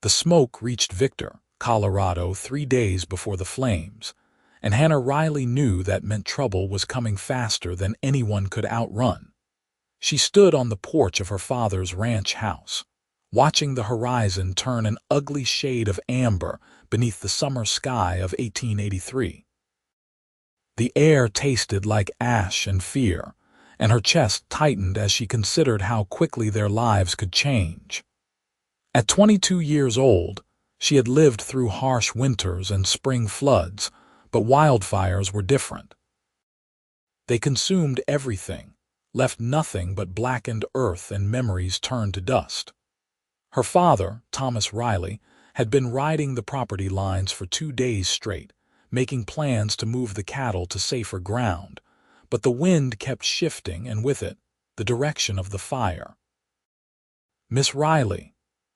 The smoke reached Victor, Colorado, 3 days before the flames, and Hannah Riley knew that meant trouble was coming faster than anyone could outrun. She stood on the porch of her father's ranch house, watching the horizon turn an ugly shade of amber beneath the summer sky of 1883. The air tasted like ash and fear, and her chest tightened as she considered how quickly their lives could change. At 22 years old, she had lived through harsh winters and spring floods, but wildfires were different. They consumed everything, left nothing but blackened earth and memories turned to dust. Her father, Thomas Riley, had been riding the property lines for 2 days straight, making plans to move the cattle to safer ground, but the wind kept shifting and with it, the direction of the fire. "Miss Riley,"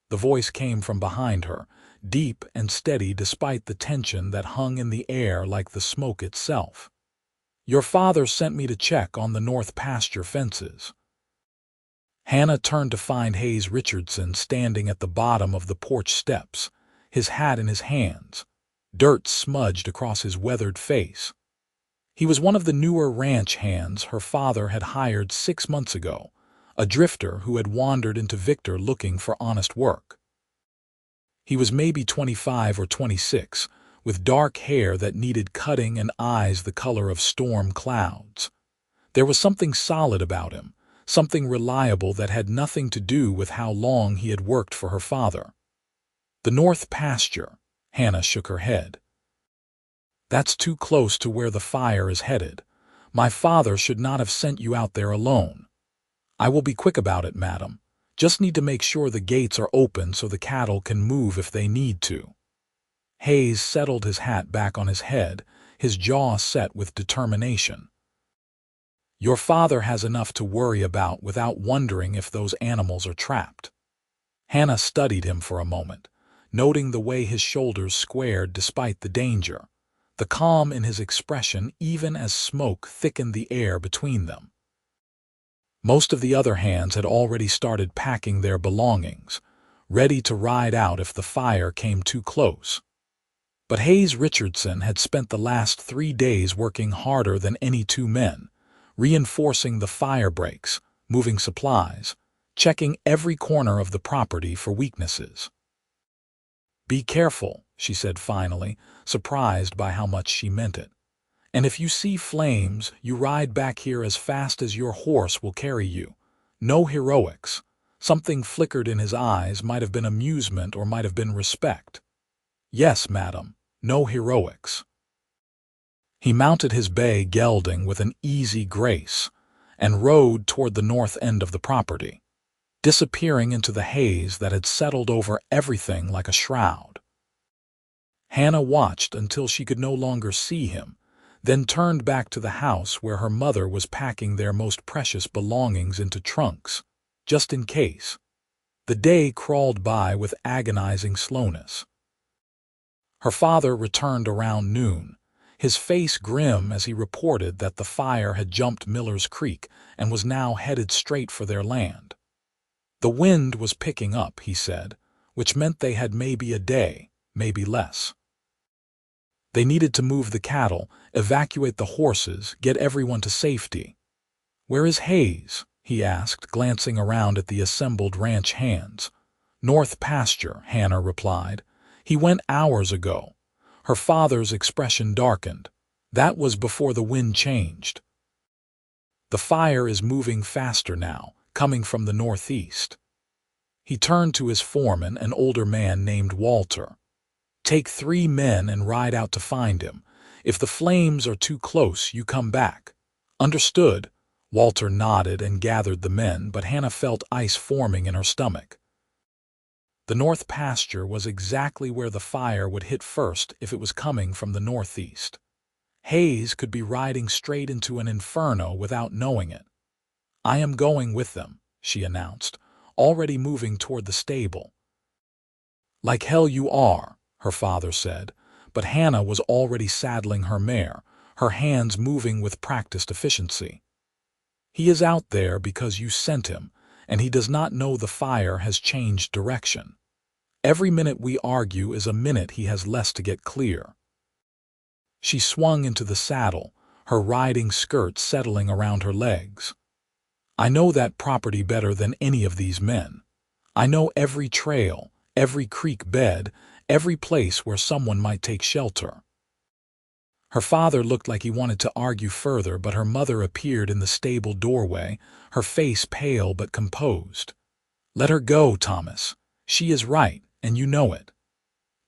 the voice came from behind her, deep and steady despite the tension that hung in the air like the smoke itself. "Your father sent me to check on the north pasture fences." Hannah turned to find Hayes Richardson standing at the bottom of the porch steps, his hat in his hands, dirt smudged across his weathered face. He was one of the newer ranch hands her father had hired 6 months ago, a drifter who had wandered into Victor looking for honest work. He was maybe 25 or 26, with dark hair that needed cutting and eyes the color of storm clouds. There was something solid about him, something reliable that had nothing to do with how long he had worked for her father. "The north pasture," Hannah shook her head. "That's too close to where the fire is headed. My father should not have sent you out there alone." "I will be quick about it, madam. Just need to make sure the gates are open so the cattle can move if they need to." Hayes settled his hat back on his head, his jaw set with determination. "Your father has enough to worry about without wondering if those animals are trapped." Hannah studied him for a moment, noting the way his shoulders squared despite the danger, the calm in his expression even as smoke thickened the air between them. Most of the other hands had already started packing their belongings, ready to ride out if the fire came too close. But Hayes Richardson had spent the last 3 days working harder than any 2 men, reinforcing the fire breaks, moving supplies, checking every corner of the property for weaknesses. "Be careful," she said finally, surprised by how much she meant it. "And if you see flames, you ride back here as fast as your horse will carry you. No heroics." Something flickered in his eyes, might have been amusement or might have been respect. "Yes, madam, no heroics." He mounted his bay gelding with an easy grace and rode toward the north end of the property, disappearing into the haze that had settled over everything like a shroud. Hannah watched until she could no longer see him, then turned back to the house where her mother was packing their most precious belongings into trunks, just in case. The day crawled by with agonizing slowness. Her father returned around noon, his face grim as he reported that the fire had jumped Miller's Creek and was now headed straight for their land. The wind was picking up, he said, which meant they had maybe a day, maybe less. They needed to move the cattle, evacuate the horses, get everyone to safety. "Where is Hayes?" he asked, glancing around at the assembled ranch hands. "North pasture," Hannah replied. "He went hours ago." Her father's expression darkened. That was before the wind changed. "The fire is moving faster now, coming from the northeast." He turned to his foreman, an older man named Walter. "Take 3 men and ride out to find him. If the flames are too close, you come back." "Understood." Walter nodded and gathered the men, but Hannah felt ice forming in her stomach. The north pasture was exactly where the fire would hit first if it was coming from the northeast. Hayes could be riding straight into an inferno without knowing it. "I am going with them," she announced, already moving toward the stable. "Like hell you are," her father said, but Hannah was already saddling her mare, her hands moving with practiced efficiency. "He is out there because you sent him, and he does not know the fire has changed direction. Every minute we argue is a minute he has less to get clear. She swung into the saddle, her riding skirt settling around her legs. I know that property better than any of these men. I know every trail, every creek bed, every place where someone might take shelter. Her father looked like he wanted to argue further, but her mother appeared in the stable doorway, her face pale but composed. Let her go, Thomas. She is right, and you know it.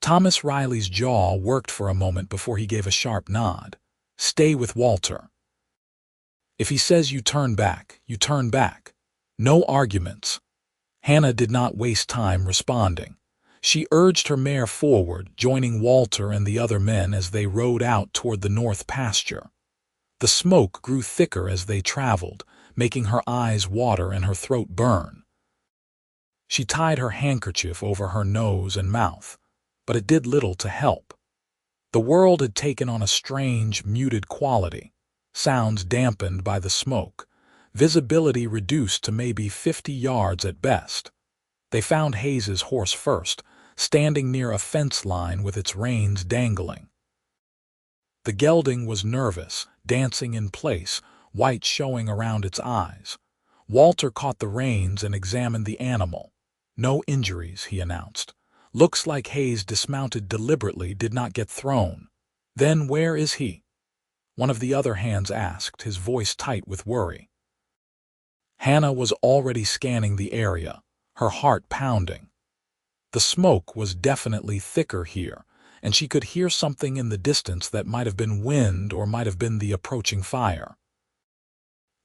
Thomas Riley's jaw worked for a moment before he gave a sharp nod. Stay with Walter. If he says you turn back, you turn back. No arguments. Hannah did not waste time responding. She urged her mare forward, joining Walter and the other men as they rode out toward the north pasture. The smoke grew thicker as they traveled, making her eyes water and her throat burn. She tied her handkerchief over her nose and mouth, but it did little to help. The world had taken on a strange, muted quality, sounds dampened by the smoke, visibility reduced to maybe 50 yards at best. They found Hayes's horse first, standing near a fence line with its reins dangling. The gelding was nervous, dancing in place, white showing around its eyes. Walter caught the reins and examined the animal. No injuries, he announced. Looks like Hayes dismounted deliberately, did not get thrown. Then where is he? One of the other hands asked, his voice tight with worry. Hannah was already scanning the area, her heart pounding. The smoke was definitely thicker here, and she could hear something in the distance that might have been wind or might have been the approaching fire.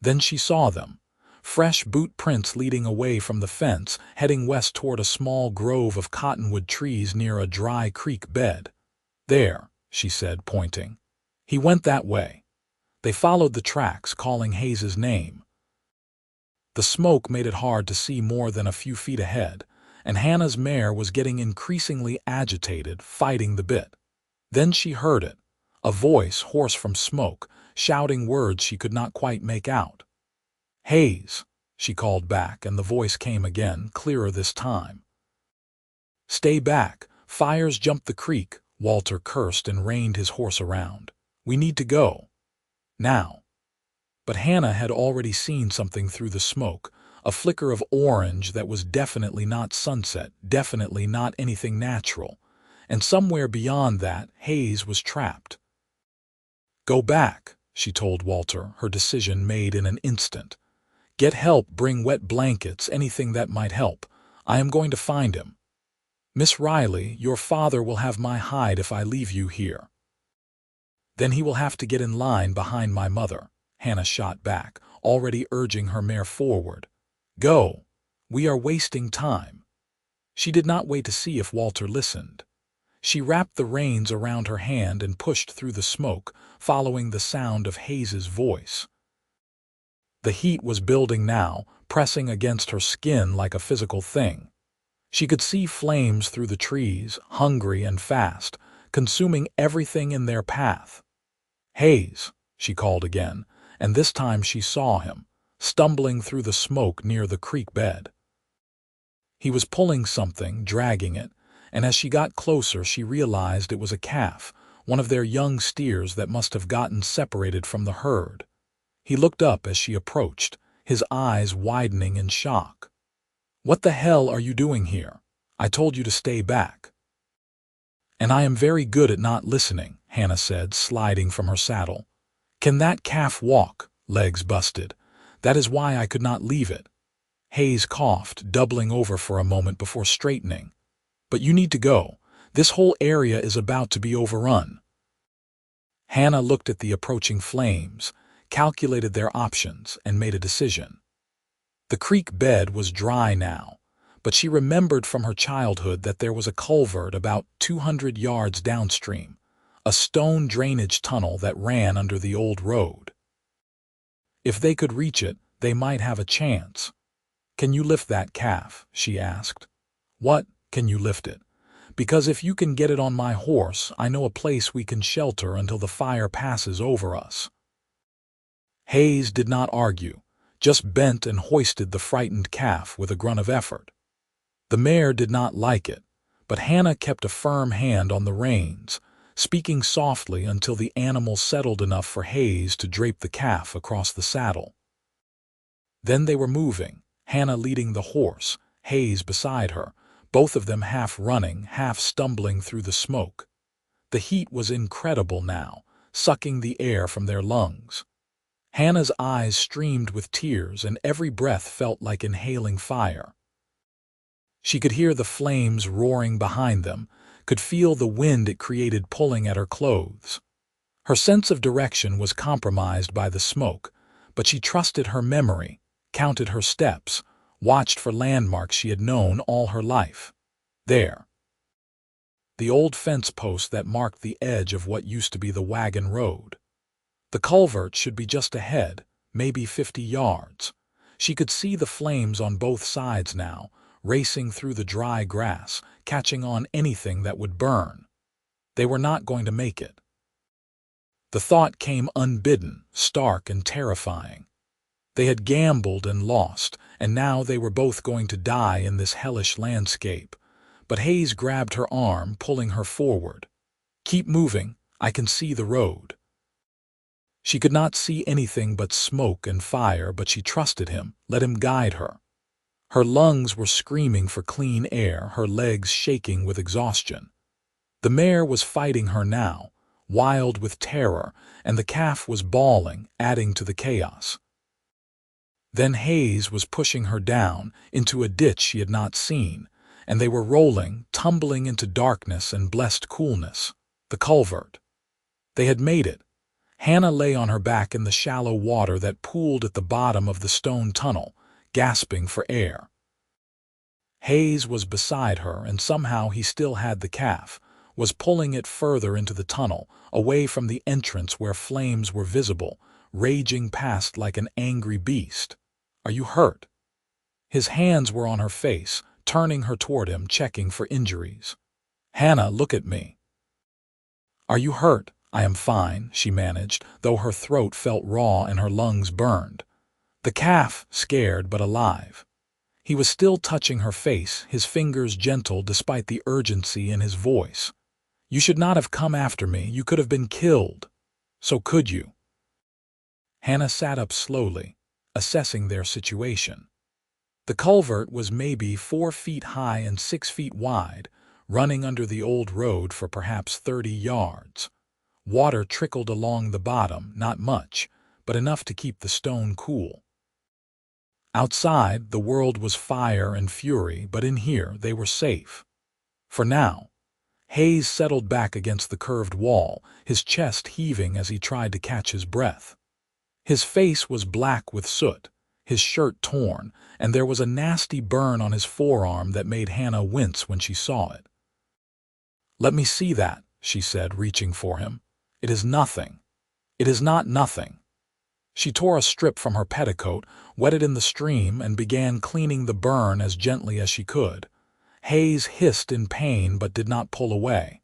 Then she saw them, fresh boot prints leading away from the fence, heading west toward a small grove of cottonwood trees near a dry creek bed. There, she said, pointing. He went that way. They followed the tracks, calling Hayes's name. The smoke made it hard to see more than a few feet ahead, and Hannah's mare was getting increasingly agitated, fighting the bit. Then she heard it, a voice hoarse from smoke, shouting words she could not quite make out. Hayes, she called back, and the voice came again, clearer this time. Stay back, fires jumped the creek, Walter cursed and reined his horse around. We need to go. Now. But Hannah had already seen something through the smoke, a flicker of orange that was definitely not sunset, definitely not anything natural, and somewhere beyond that, Hayes was trapped. Go back, she told Walter, her decision made in an instant. Get help, bring wet blankets, anything that might help. I am going to find him. Miss Riley, your father will have my hide if I leave you here. Then he will have to get in line behind my mother, Hannah shot back, already urging her mare forward. Go. We are wasting time. She did not wait to see if Walter listened. She wrapped the reins around her hand and pushed through the smoke, following the sound of Hayes's voice. The heat was building now, pressing against her skin like a physical thing. She could see flames through the trees, hungry and fast, consuming everything in their path. Hayes, she called again, and this time she saw him, stumbling through the smoke near the creek bed. He was pulling something, dragging it, and as she got closer she realized it was a calf, one of their young steers that must have gotten separated from the herd. He looked up as she approached, his eyes widening in shock. What the hell are you doing here? I told you to stay back. And I am very good at not listening, Hannah said, sliding from her saddle. Can that calf walk? Legs busted. That is why I could not leave it. Hayes coughed, doubling over for a moment before straightening. But you need to go. This whole area is about to be overrun. Hannah looked at the approaching flames, calculated their options, and made a decision. The creek bed was dry now, but she remembered from her childhood that there was a culvert about 200 yards downstream, a stone drainage tunnel that ran under the old road. If they could reach it, they might have a chance. Can you lift that calf? She asked. What, can you lift it? Because if you can get it on my horse, I know a place we can shelter until the fire passes over us. Hayes did not argue, just bent and hoisted the frightened calf with a grunt of effort. The mare did not like it, but Hannah kept a firm hand on the reins, speaking softly until the animal settled enough for Hayes to drape the calf across the saddle. Then they were moving, Hannah leading the horse, Hayes beside her, both of them half running, half stumbling through the smoke. The heat was incredible now, sucking the air from their lungs. Hannah's eyes streamed with tears, and every breath felt like inhaling fire. She could hear the flames roaring behind them, could feel the wind it created pulling at her clothes. Her sense of direction was compromised by the smoke, but she trusted her memory, counted her steps, watched for landmarks she had known all her life. There. The old fence post that marked the edge of what used to be the wagon road. The culvert should be just ahead, maybe 50 yards. She could see the flames on both sides now, racing through the dry grass, catching on anything that would burn. They were not going to make it. The thought came unbidden, stark and terrifying. They had gambled and lost, and now they were both going to die in this hellish landscape. But Hayes grabbed her arm, pulling her forward. "Keep moving, I can see the road." She could not see anything but smoke and fire, but she trusted him, let him guide her. Her lungs were screaming for clean air, her legs shaking with exhaustion. The mare was fighting her now, wild with terror, and the calf was bawling, adding to the chaos. Then Hayes was pushing her down into a ditch she had not seen, and they were rolling, tumbling into darkness and blessed coolness. The culvert. They had made it. Hannah lay on her back in the shallow water that pooled at the bottom of the stone tunnel, gasping for air. Hayes was beside her, and somehow he still had the calf, was pulling it further into the tunnel, away from the entrance where flames were visible, raging past like an angry beast. "Are you hurt?" His hands were on her face, turning her toward him, checking for injuries. "Hannah, look at me." "Are you hurt?" "I am fine," she managed, though her throat felt raw and her lungs burned. The calf, scared but alive. He was still touching her face, his fingers gentle despite the urgency in his voice. "You should not have come after me. You could have been killed." "So could you?" Hannah sat up slowly, assessing their situation. The culvert was maybe 4 feet high and 6 feet wide, running under the old road for perhaps 30 yards. Water trickled along the bottom, not much, but enough to keep the stone cool. Outside, the world was fire and fury, but in here they were safe. For now. Hayes settled back against the curved wall, his chest heaving as he tried to catch his breath. His face was black with soot, his shirt torn, and there was a nasty burn on his forearm that made Hannah wince when she saw it. "Let me see that," she said, reaching for him. "It is nothing. It is not nothing." She tore a strip from her petticoat, wet it in the stream, and began cleaning the burn as gently as she could. Hayes hissed in pain but did not pull away.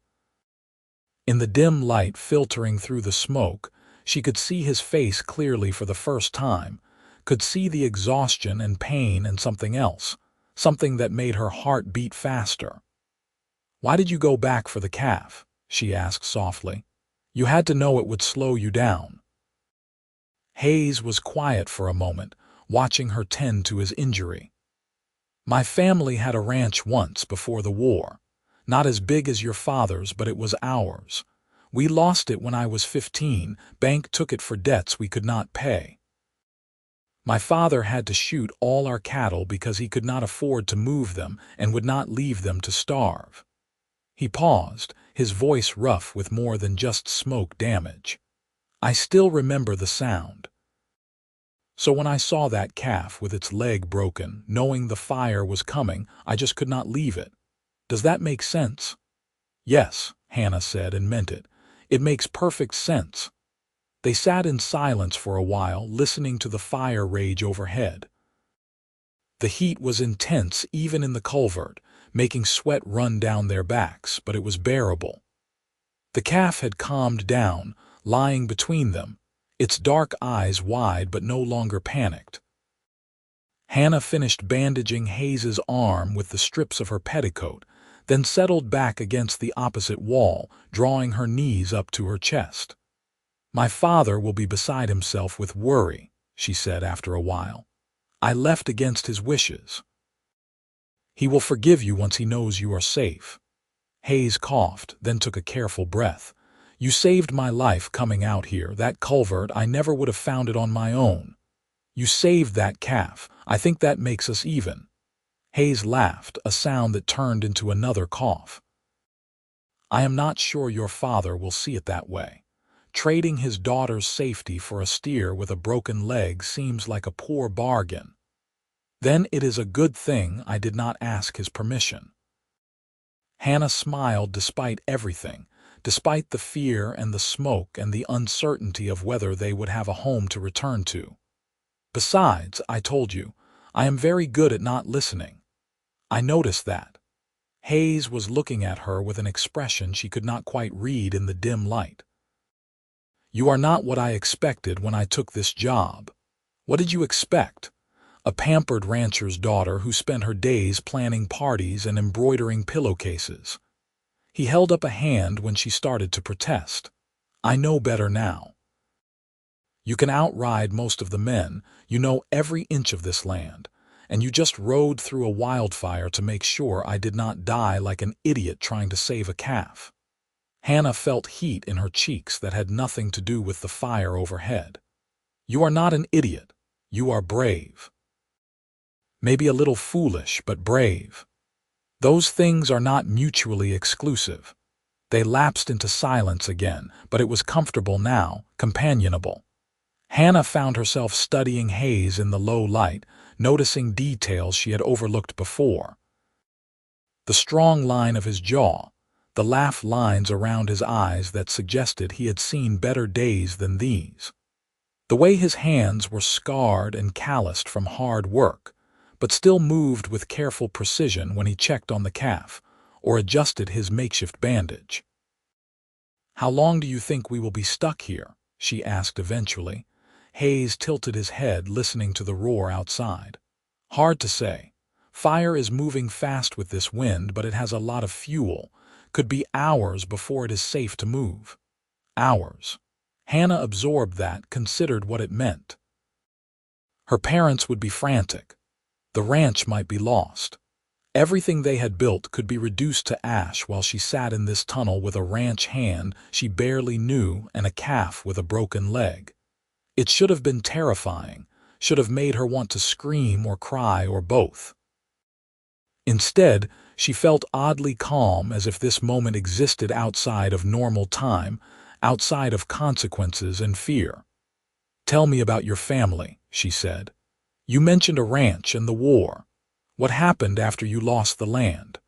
In the dim light filtering through the smoke, she could see his face clearly for the first time, could see the exhaustion and pain and something else, something that made her heart beat faster. "Why did you go back for the calf?" she asked softly. "You had to know it would slow you down." Hayes was quiet for a moment, watching her tend to his injury. "My family had a ranch once before the war. Not as big as your father's, but it was ours. We lost it when I was 15. Bank took it for debts we could not pay. My father had to shoot all our cattle because he could not afford to move them and would not leave them to starve." He paused, his voice rough with more than just smoke damage. "I still remember the sound. So when I saw that calf with its leg broken, knowing the fire was coming, I just could not leave it. Does that make sense?" "Yes," Hannah said, and meant it. "It makes perfect sense." They sat in silence for a while, listening to the fire rage overhead. The heat was intense even in the culvert, making sweat run down their backs, but it was bearable. The calf had calmed down, lying between them, its dark eyes wide but no longer panicked. Hannah finished bandaging Hayes's arm with the strips of her petticoat, then settled back against the opposite wall, drawing her knees up to her chest. "My father will be beside himself with worry," she said after a while. "I left against his wishes. He will forgive you once he knows you are safe." Hayes coughed, then took a careful breath. "You saved my life coming out here. That culvert, I never would have found it on my own. You saved that calf. I think that makes us even." Hayes laughed, a sound that turned into another cough. "I am not sure your father will see it that way. Trading his daughter's safety for a steer with a broken leg seems like a poor bargain. Then it is a good thing I did not ask his permission." Hannah smiled despite everything, despite the fear and the smoke and the uncertainty of whether they would have a home to return to. "Besides, I told you, I am very good at not listening. I noticed that." Hayes was looking at her with an expression she could not quite read in the dim light. "You are not what I expected when I took this job." "What did you expect?" "A pampered rancher's daughter who spent her days planning parties and embroidering pillowcases." He held up a hand when she started to protest. "I know better now. You can outride most of the men, you know every inch of this land, and you just rode through a wildfire to make sure I did not die like an idiot trying to save a calf." Hannah felt heat in her cheeks that had nothing to do with the fire overhead. "You are not an idiot. You are brave. Maybe a little foolish, but brave. Those things are not mutually exclusive." They lapsed into silence again, but it was comfortable now, companionable. Hannah found herself studying Hayes in the low light, noticing details she had overlooked before. The strong line of his jaw, the laugh lines around his eyes that suggested he had seen better days than these. The way his hands were scarred and calloused from hard work, but still moved with careful precision when he checked on the calf or adjusted his makeshift bandage. "How long do you think we will be stuck here?" she asked eventually. Hayes tilted his head, listening to the roar outside. "Hard to say. Fire is moving fast with this wind, but it has a lot of fuel. Could be hours before it is safe to move." Hours. Hannah absorbed that, considered what it meant. Her parents would be frantic. The ranch might be lost. Everything they had built could be reduced to ash while she sat in this tunnel with a ranch hand she barely knew and a calf with a broken leg. It should have been terrifying, should have made her want to scream or cry or both. Instead, she felt oddly calm, as if this moment existed outside of normal time, outside of consequences and fear. "Tell me about your family," she said. "You mentioned a ranch and the war. What happened after you lost the land?"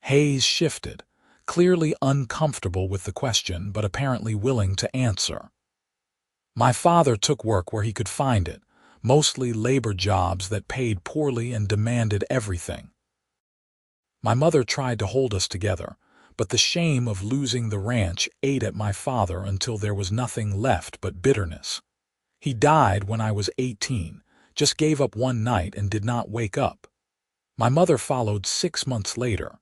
Hayes shifted, clearly uncomfortable with the question, but apparently willing to answer. "My father took work where he could find it, mostly labor jobs that paid poorly and demanded everything. My mother tried to hold us together, but the shame of losing the ranch ate at my father until there was nothing left but bitterness. He died when I was 18, just gave up one night and did not wake up. My mother followed 6 months later.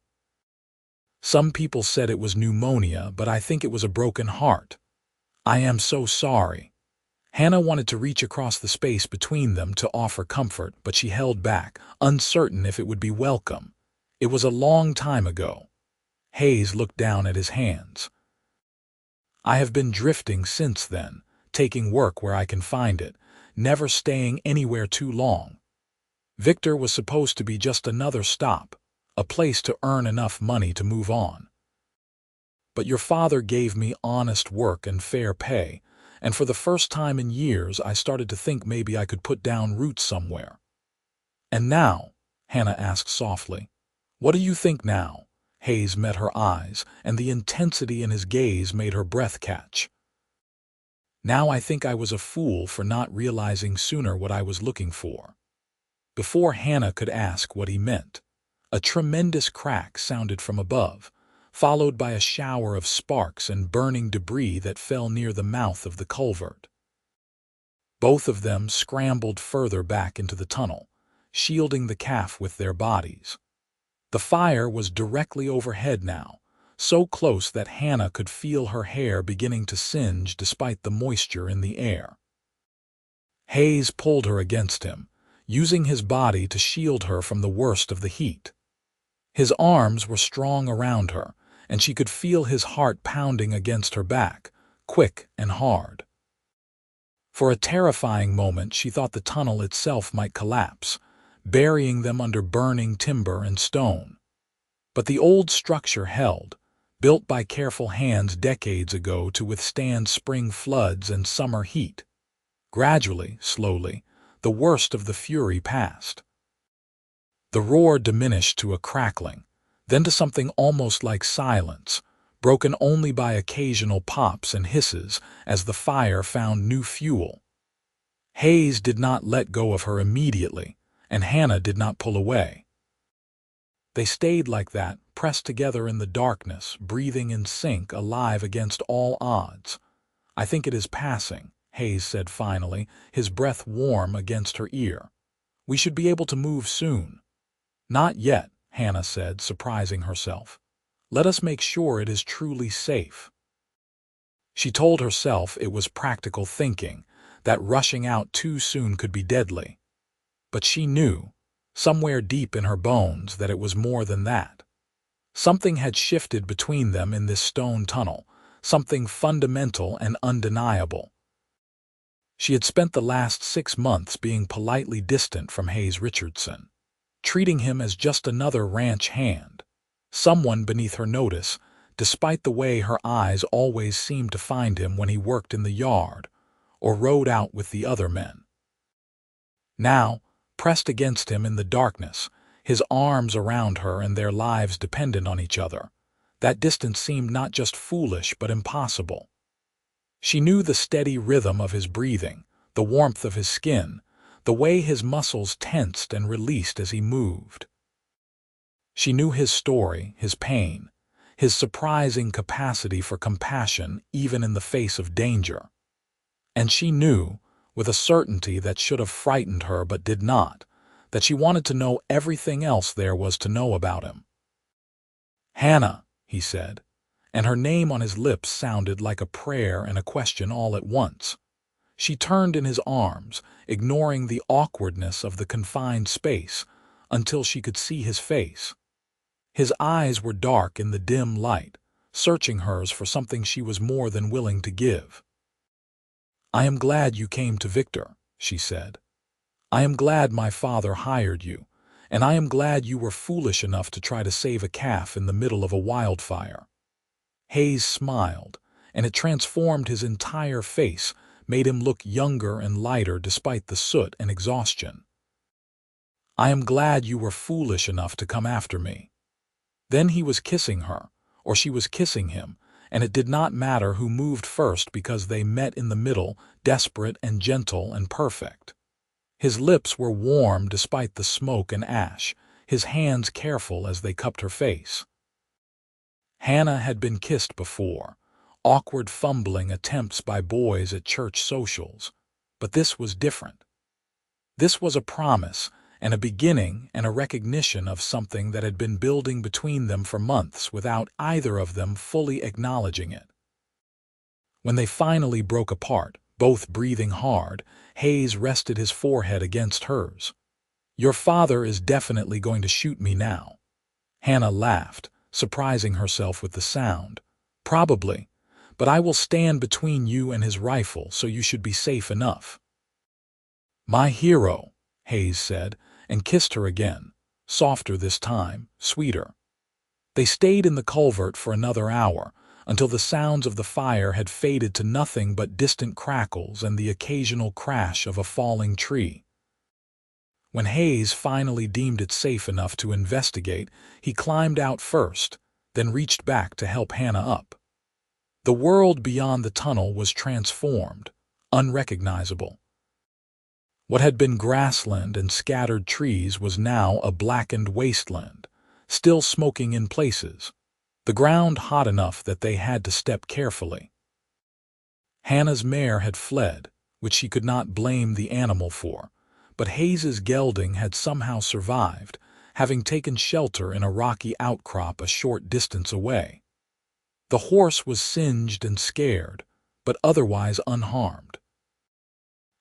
Some people said it was pneumonia, but I think it was a broken heart. I am so sorry." Hannah wanted to reach across the space between them to offer comfort, but she held back, uncertain if it would be welcome. It was a long time ago. Hayes looked down at his hands. "I have been drifting since then, taking work where I can find it, never staying anywhere too long. Victor was supposed to be just another stop, a place to earn enough money to move on. But your father gave me honest work and fair pay, and for the first time in years I started to think maybe I could put down roots somewhere." "And now?" Hannah asked softly. "What do you think now?" Hayes met her eyes, and the intensity in his gaze made her breath catch. "Now I think I was a fool for not realizing sooner what I was looking for." Before Hannah could ask what he meant, a tremendous crack sounded from above, followed by a shower of sparks and burning debris that fell near the mouth of the culvert. Both of them scrambled further back into the tunnel, shielding the calf with their bodies. The fire was directly overhead now, so close that Hannah could feel her hair beginning to singe despite the moisture in the air. Hayes pulled her against him, using his body to shield her from the worst of the heat. His arms were strong around her, and she could feel his heart pounding against her back, quick and hard. For a terrifying moment she thought the tunnel itself might collapse, burying them under burning timber and stone. But the old structure held, built by careful hands decades ago to withstand spring floods and summer heat. Gradually, slowly, the worst of the fury passed. The roar diminished to a crackling, then to something almost like silence, broken only by occasional pops and hisses as the fire found new fuel. Hayes did not let go of her immediately, and Hannah did not pull away. They stayed like that, pressed together in the darkness, breathing in sync, alive against all odds. "I think it is passing," Hayes said finally, his breath warm against her ear. "We should be able to move soon." "Not yet," Hannah said, surprising herself. "Let us make sure it is truly safe." She told herself it was practical thinking, that rushing out too soon could be deadly. But she knew, somewhere deep in her bones, that it was more than that. Something had shifted between them in this stone tunnel, something fundamental and undeniable. She had spent the last 6 months being politely distant from Hayes Richardson, treating him as just another ranch hand, someone beneath her notice, despite the way her eyes always seemed to find him when he worked in the yard or rode out with the other men. Now, pressed against him in the darkness, his arms around her and their lives dependent on each other, that distance seemed not just foolish but impossible. She knew the steady rhythm of his breathing, the warmth of his skin, the way his muscles tensed and released as he moved. She knew his story, his pain, his surprising capacity for compassion even in the face of danger. And she knew, with a certainty that should have frightened her but did not, that she wanted to know everything else there was to know about him. "Hannah," he said, and her name on his lips sounded like a prayer and a question all at once. She turned in his arms, ignoring the awkwardness of the confined space, until she could see his face. His eyes were dark in the dim light, searching hers for something she was more than willing to give. "I am glad you came to Victor," she said. "I am glad my father hired you, and I am glad you were foolish enough to try to save a calf in the middle of a wildfire." Hayes smiled, and it transformed his entire face, made him look younger and lighter despite the soot and exhaustion. "I am glad you were foolish enough to come after me." Then he was kissing her, or she was kissing him, and it did not matter who moved first because they met in the middle, desperate and gentle and perfect. His lips were warm despite the smoke and ash, his hands careful as they cupped her face. Hannah had been kissed before, awkward fumbling attempts by boys at church socials, but this was different. This was a promise and a beginning and a recognition of something that had been building between them for months without either of them fully acknowledging it. When they finally broke apart, both breathing hard, Hayes rested his forehead against hers. "Your father is definitely going to shoot me now." Hannah laughed, surprising herself with the sound. "Probably, but I will stand between you and his rifle, so you should be safe enough." "My hero," Hayes said, and kissed her again, softer this time, sweeter. They stayed in the culvert for another hour, until the sounds of the fire had faded to nothing but distant crackles and the occasional crash of a falling tree. When Hayes finally deemed it safe enough to investigate, he climbed out first, then reached back to help Hannah up. The world beyond the tunnel was transformed, unrecognizable. What had been grassland and scattered trees was now a blackened wasteland, still smoking in places, the ground hot enough that they had to step carefully. Hannah's mare had fled, which she could not blame the animal for, but Hayes's gelding had somehow survived, having taken shelter in a rocky outcrop a short distance away. The horse was singed and scared, but otherwise unharmed.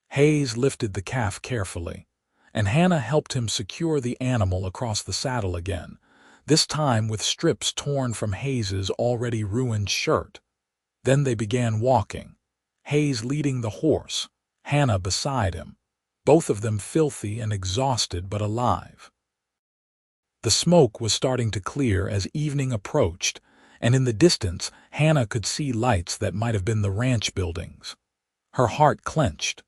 Hayes lifted the calf carefully, and Hannah helped him secure the animal across the saddle again, this time with strips torn from Hayes's already ruined shirt. Then they began walking, Hayes leading the horse, Hannah beside him, both of them filthy and exhausted but alive. The smoke was starting to clear as evening approached, and in the distance Hannah could see lights that might have been the ranch buildings. Her heart clenched.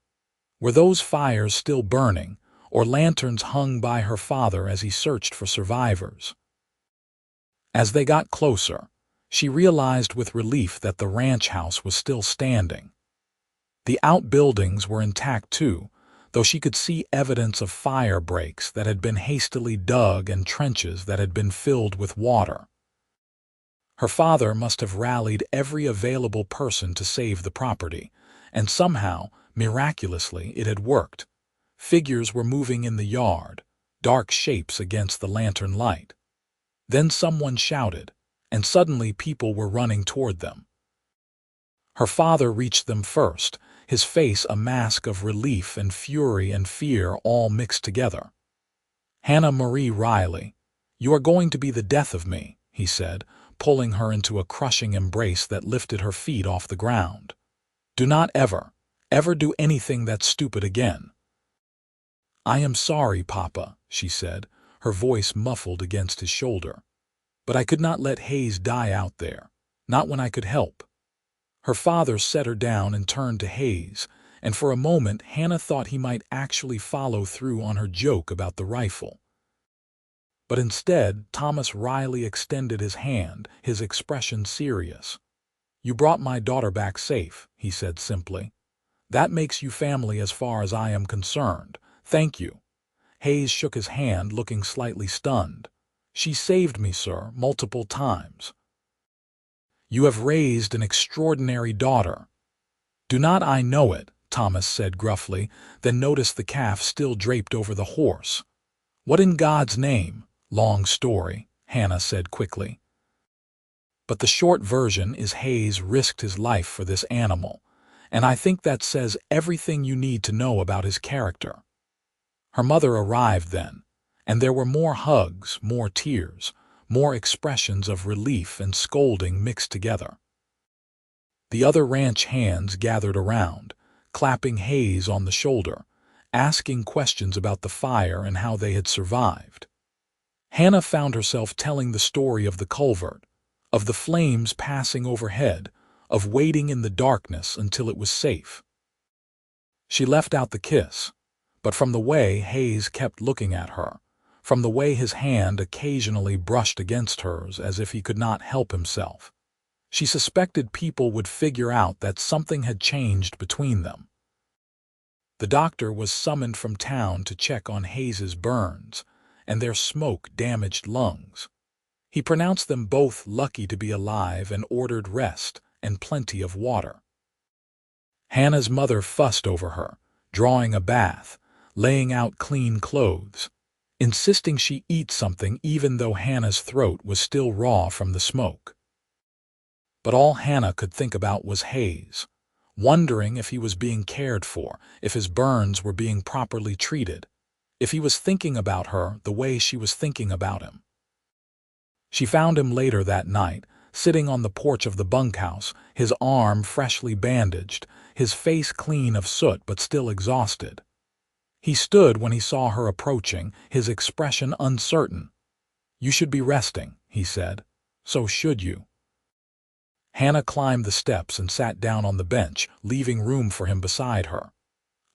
Were those fires still burning, or lanterns hung by her father as he searched for survivors? As they got closer, she realized with relief that the ranch house was still standing. The outbuildings were intact too, though she could see evidence of fire breaks that had been hastily dug and trenches that had been filled with water. Her father must have rallied every available person to save the property, and somehow, miraculously, it had worked. Figures were moving in the yard, dark shapes against the lantern light. Then someone shouted, and suddenly people were running toward them. Her father reached them first, his face a mask of relief and fury and fear all mixed together. "Hannah Marie Riley, you are going to be the death of me," he said, pulling her into a crushing embrace that lifted her feet off the ground. "Do not ever, ever do anything that's stupid again." "I am sorry, Papa," she said, her voice muffled against his shoulder. "But I could not let Hayes die out there, not when I could help." Her father set her down and turned to Hayes, and for a moment Hannah thought he might actually follow through on her joke about the rifle. But instead, Thomas Riley extended his hand, his expression serious. "You brought my daughter back safe," he said simply. "That makes you family as far as I am concerned. Thank you." Hayes shook his hand, looking slightly stunned. "She saved me, sir, multiple times." "You have raised an extraordinary daughter." "Do not I know it?" Thomas said gruffly, then noticed the calf still draped over the horse. "What in God's name?" "Long story," Hannah said quickly. "But the short version is Hayes risked his life for this animal, and I think that says everything you need to know about his character." Her mother arrived then, and there were more hugs, more tears, more expressions of relief and scolding mixed together. The other ranch hands gathered around, clapping Hayes on the shoulder, asking questions about the fire and how they had survived. Hannah found herself telling the story of the culvert, of the flames passing overhead, of waiting in the darkness until it was safe. She left out the kiss, but from the way Hayes kept looking at her, from the way his hand occasionally brushed against hers as if he could not help himself, she suspected people would figure out that something had changed between them. The doctor was summoned from town to check on Hayes's burns and their smoke-damaged lungs. He pronounced them both lucky to be alive and ordered rest and plenty of water. Hannah's mother fussed over her, drawing a bath, laying out clean clothes, insisting she eat something even though Hannah's throat was still raw from the smoke. But all Hannah could think about was Hayes, wondering if he was being cared for, if his burns were being properly treated, if he was thinking about her the way she was thinking about him. She found him later that night, sitting on the porch of the bunkhouse, his arm freshly bandaged, his face clean of soot but still exhausted. He stood when he saw her approaching, his expression uncertain. "You should be resting," he said. "So should you." Hannah climbed the steps and sat down on the bench, leaving room for him beside her.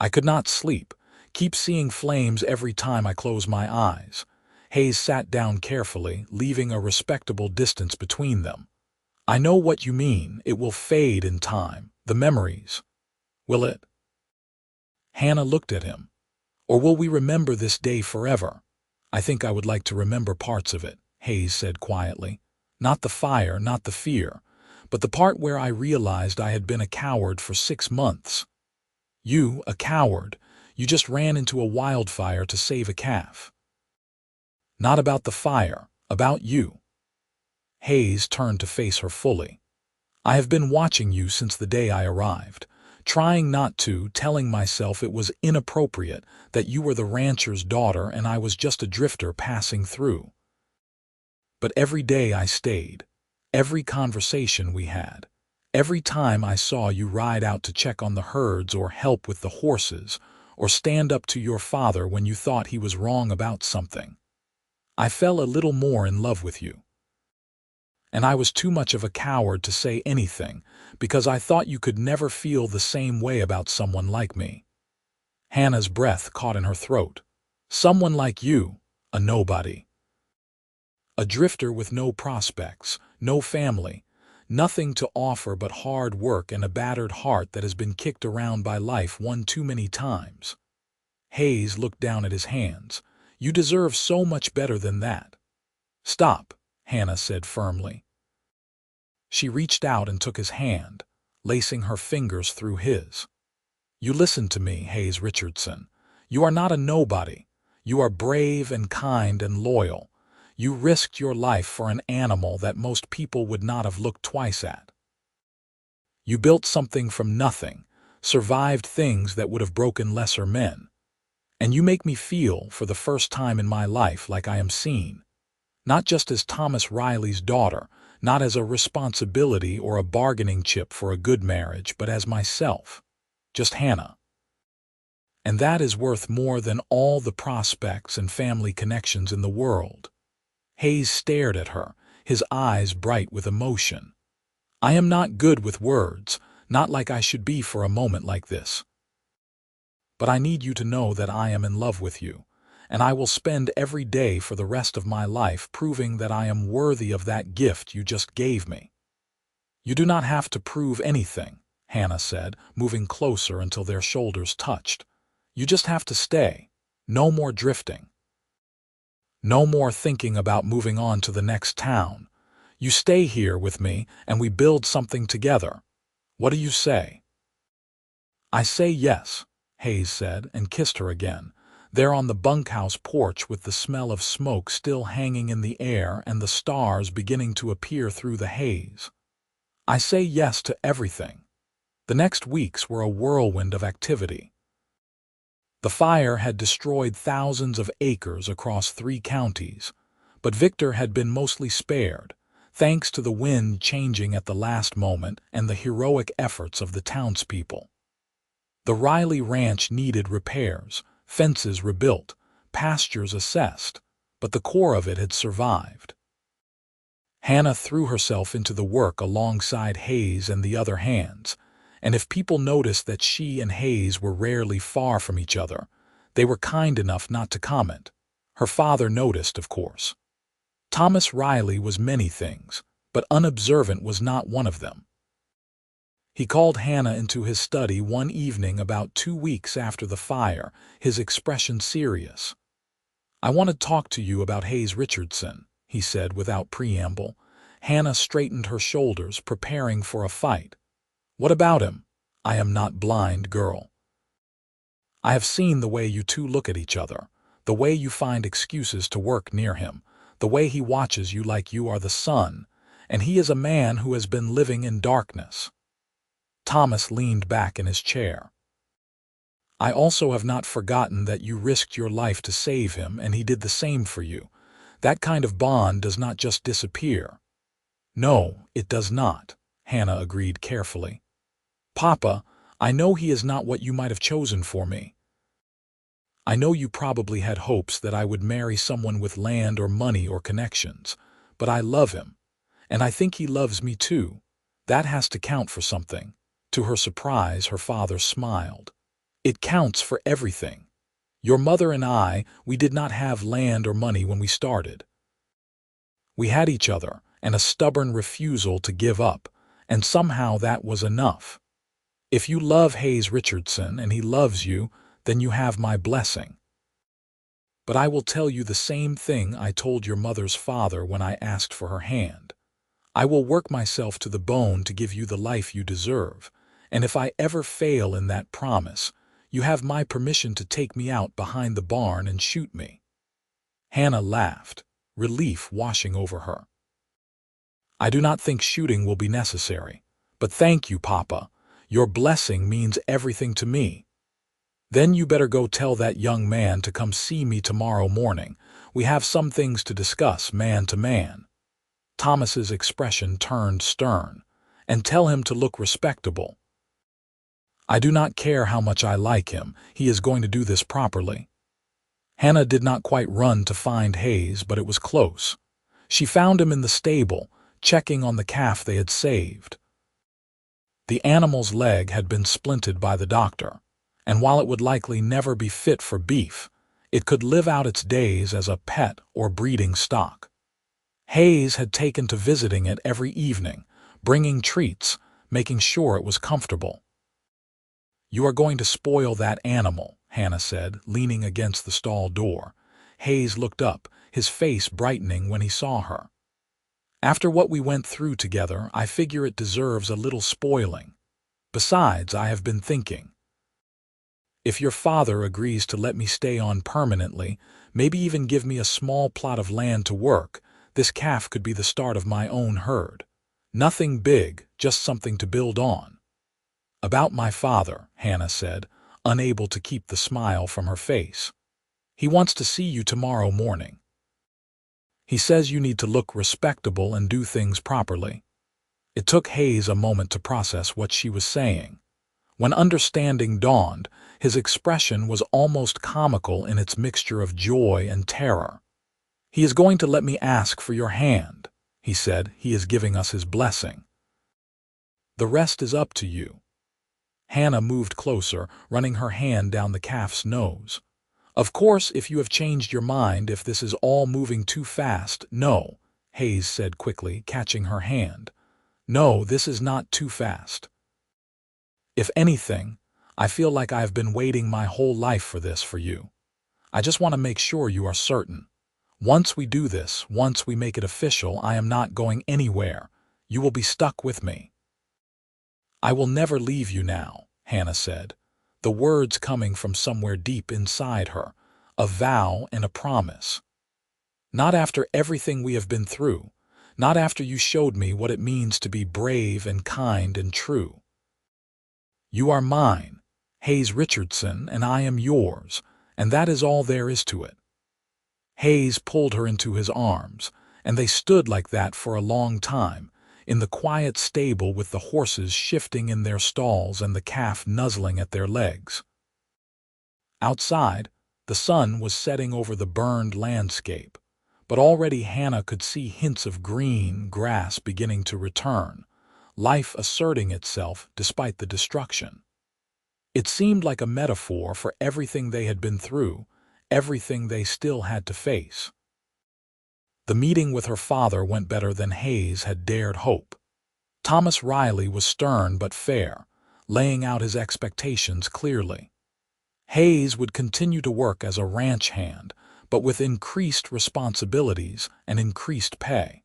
"I could not sleep. Keep seeing flames every time I close my eyes." Hayes sat down carefully, leaving a respectable distance between them. "I know what you mean. It will fade in time. The memories. Will it?" Hannah looked at him. "Or will we remember this day forever?" "I think I would like to remember parts of it," Hayes said quietly. "Not the fire, not the fear, but the part where I realized I had been a coward for 6 months. You, a coward. You just ran into a wildfire to save a calf." Not about the fire, about you. Hayes turned to face her fully. I have been watching you since the day I arrived, trying not to, telling myself it was inappropriate, that you were the rancher's daughter and I was just a drifter passing through. But every day I stayed, every conversation we had, every time I saw you ride out to check on the herds or help with the horses, or stand up to your father when you thought he was wrong about something, I fell a little more in love with you. And I was too much of a coward to say anything, because I thought you could never feel the same way about someone like me. Hannah's breath caught in her throat. Someone like you, a nobody. A drifter with no prospects, no family, nothing to offer but hard work and a battered heart that has been kicked around by life one too many times. Hayes looked down at his hands. You deserve so much better than that. Stop, Hannah said firmly. She reached out and took his hand, lacing her fingers through his. You listen to me, Hayes Richardson. You are not a nobody. You are brave and kind and loyal. You risked your life for an animal that most people would not have looked twice at. You built something from nothing, survived things that would have broken lesser men. And you make me feel, for the first time in my life, like I am seen. Not just as Thomas Riley's daughter, not as a responsibility or a bargaining chip for a good marriage, but as myself. Just Hannah. And that is worth more than all the prospects and family connections in the world. Hayes stared at her, his eyes bright with emotion. I am not good with words, not like I should be for a moment like this. But I need you to know that I am in love with you, and I will spend every day for the rest of my life proving that I am worthy of that gift you just gave me. You do not have to prove anything, Hannah said, moving closer until their shoulders touched. You just have to stay. No more drifting. No more thinking about moving on to the next town. You stay here with me and we build something together. What do you say? I say yes, Hayes said and kissed her again, there on the bunkhouse porch with the smell of smoke still hanging in the air and the stars beginning to appear through the haze. I say yes to everything. The next weeks were a whirlwind of activity. The fire had destroyed thousands of acres across 3 counties, but Victor had been mostly spared, thanks to the wind changing at the last moment and the heroic efforts of the townspeople. The Riley ranch needed repairs, fences rebuilt, pastures assessed, but the core of it had survived. Hannah threw herself into the work alongside Hayes and the other hands, and if people noticed that she and Hayes were rarely far from each other, they were kind enough not to comment. Her father noticed, of course. Thomas Riley was many things, but unobservant was not one of them. He called Hannah into his study one evening about 2 weeks after the fire, his expression serious. I want to talk to you about Hayes Richardson, he said without preamble. Hannah straightened her shoulders, preparing for a fight. What about him? I am not blind, girl. I have seen the way you two look at each other, the way you find excuses to work near him, the way he watches you like you are the sun, and he is a man who has been living in darkness. Thomas leaned back in his chair. I also have not forgotten that you risked your life to save him and he did the same for you. That kind of bond does not just disappear. No, it does not, Hannah agreed carefully. Papa, I know he is not what you might have chosen for me. I know you probably had hopes that I would marry someone with land or money or connections, but I love him, and I think he loves me too. That has to count for something. To her surprise, her father smiled. It counts for everything. Your mother and I, we did not have land or money when we started. We had each other and a stubborn refusal to give up, and somehow that was enough. If you love Hayes Richardson and he loves you, then you have my blessing. But I will tell you the same thing I told your mother's father when I asked for her hand. I will work myself to the bone to give you the life you deserve, and if I ever fail in that promise, you have my permission to take me out behind the barn and shoot me. Hannah laughed, relief washing over her. I do not think shooting will be necessary, but thank you, Papa. Your blessing means everything to me. Then you better go tell that young man to come see me tomorrow morning. We have some things to discuss man to man. Thomas's expression turned stern. And tell him to look respectable. I do not care how much I like him. He is going to do this properly. Hannah did not quite run to find Hayes, but it was close. She found him in the stable, checking on the calf they had saved. The animal's leg had been splinted by the doctor, and while it would likely never be fit for beef, it could live out its days as a pet or breeding stock. Hayes had taken to visiting it every evening, bringing treats, making sure it was comfortable. You are going to spoil that animal, Hannah said, leaning against the stall door. Hayes looked up, his face brightening when he saw her. After what we went through together, I figure it deserves a little spoiling. Besides, I have been thinking. If your father agrees to let me stay on permanently, maybe even give me a small plot of land to work, this calf could be the start of my own herd. Nothing big, just something to build on. About my father, Hannah said, unable to keep the smile from her face. He wants to see you tomorrow morning. He says you need to look respectable and do things properly. It took Hayes a moment to process what she was saying. When understanding dawned, his expression was almost comical in its mixture of joy and terror. He is going to let me ask for your hand, he said. He is giving us his blessing. The rest is up to you. Hannah moved closer, running her hand down the calf's nose. Of course, if you have changed your mind, if this is all moving too fast, no, Hayes said quickly, catching her hand. No, this is not too fast. If anything, I feel like I have been waiting my whole life for this for you. I just want to make sure you are certain. Once we do this, once we make it official, I am not going anywhere. You will be stuck with me. I will never leave you now, Hannah said, the words coming from somewhere deep inside her, a vow and a promise. Not after everything we have been through, not after you showed me what it means to be brave and kind and true. You are mine, Hayes Richardson, and I am yours, and that is all there is to it. Hayes pulled her into his arms, and they stood like that for a long time, in the quiet stable with the horses shifting in their stalls and the calf nuzzling at their legs. Outside, the sun was setting over the burned landscape, but already Hannah could see hints of green grass beginning to return, life asserting itself despite the destruction. It seemed like a metaphor for everything they had been through, everything they still had to face. The meeting with her father went better than Hayes had dared hope. Thomas Riley was stern but fair, laying out his expectations clearly. Hayes would continue to work as a ranch hand, but with increased responsibilities and increased pay.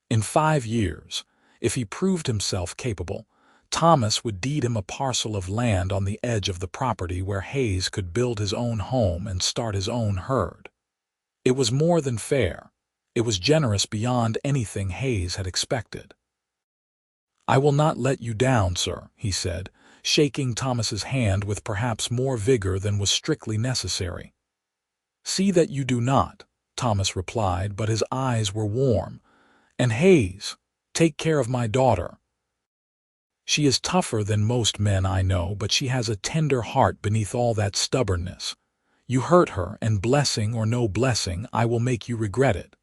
In 5 years, if he proved himself capable, Thomas would deed him a parcel of land on the edge of the property where Hayes could build his own home and start his own herd. It was more than fair. It was generous beyond anything Hayes had expected. I will not let you down, sir, he said, shaking Thomas's hand with perhaps more vigor than was strictly necessary. See that you do not, Thomas replied, but his eyes were warm. And Hayes, take care of my daughter. She is tougher than most men I know, but she has a tender heart beneath all that stubbornness. You hurt her, and blessing or no blessing, I will make you regret it.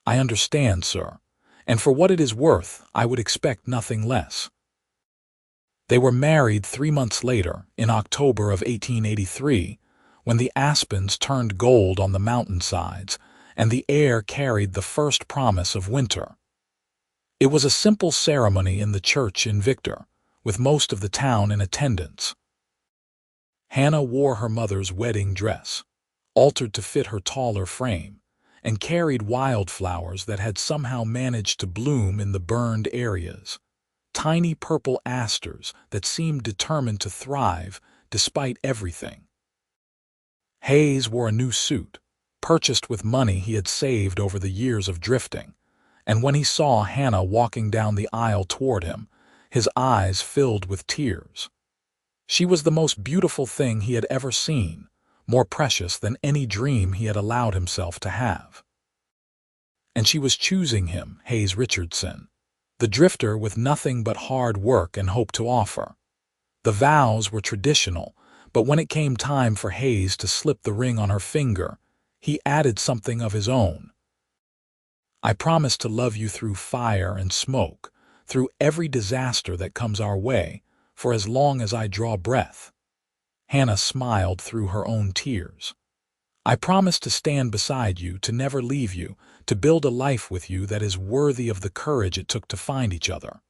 I understand, sir, and for what it is worth, I would expect nothing less. They were married 3 months later, in October of 1883, when the aspens turned gold on the mountainsides, and the air carried the first promise of winter. It was a simple ceremony in the church in Victor, with most of the town in attendance. Hannah wore her mother's wedding dress, altered to fit her taller frame, and carried wildflowers that had somehow managed to bloom in the burned areas, tiny purple asters that seemed determined to thrive despite everything. Hayes wore a new suit, purchased with money he had saved over the years of drifting, and when he saw Hannah walking down the aisle toward him, his eyes filled with tears. She was the most beautiful thing he had ever seen, more precious than any dream he had allowed himself to have. And she was choosing him, Hayes Richardson, the drifter with nothing but hard work and hope to offer. The vows were traditional, but when it came time for Hayes to slip the ring on her finger, he added something of his own. "I promise to love you through fire and smoke, through every disaster that comes our way, for as long as I draw breath." Hannah smiled through her own tears. "I promise to stand beside you, to never leave you, to build a life with you that is worthy of the courage it took to find each other."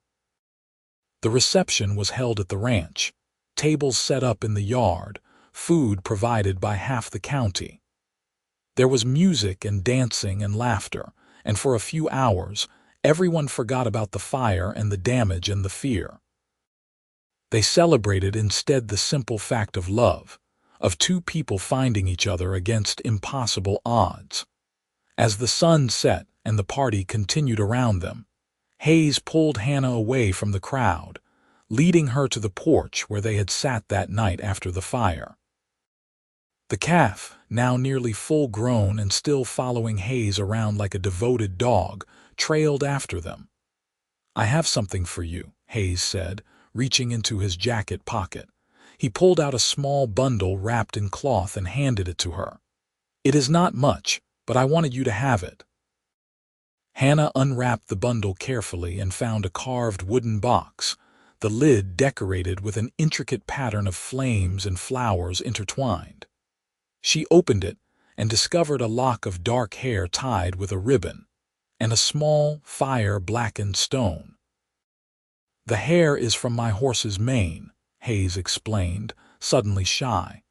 The reception was held at the ranch, tables set up in the yard, food provided by half the county. There was music and dancing and laughter, and for a few hours, everyone forgot about the fire and the damage and the fear. They celebrated instead the simple fact of love, of two people finding each other against impossible odds. As the sun set and the party continued around them, Hayes pulled Hannah away from the crowd, leading her to the porch where they had sat that night after the fire. The calf, now nearly full-grown and still following Hayes around like a devoted dog, trailed after them. "I have something for you," Hayes said, reaching into his jacket pocket. He pulled out a small bundle wrapped in cloth and handed it to her. "It is not much, but I wanted you to have it." Hannah unwrapped the bundle carefully and found a carved wooden box, the lid decorated with an intricate pattern of flames and flowers intertwined. She opened it and discovered a lock of dark hair tied with a ribbon, and a small, fire-blackened stone. "The hair is from my horse's mane," Hayes explained, suddenly shy.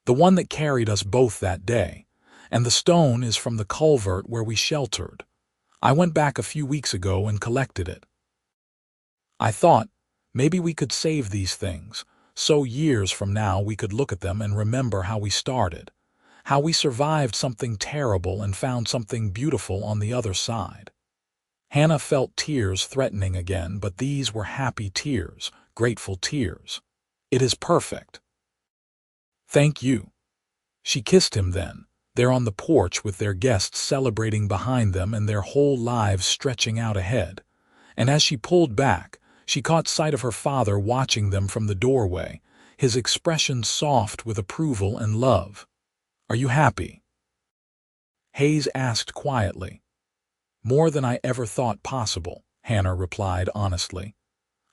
"The one that carried us both that day, and the stone is from the culvert where we sheltered. I went back a few weeks ago and collected it. I thought, maybe we could save these things, so years from now we could look at them and remember how we started, how we survived something terrible and found something beautiful on the other side." Hannah felt tears threatening again, but these were happy tears, grateful tears. "It is perfect." "Thank you." She kissed him then, there on the porch with their guests celebrating behind them and their whole lives stretching out ahead. And as she pulled back, she caught sight of her father watching them from the doorway, his expression soft with approval and love. "Are you happy?" Hayes asked quietly. "More than I ever thought possible," Hannah replied honestly.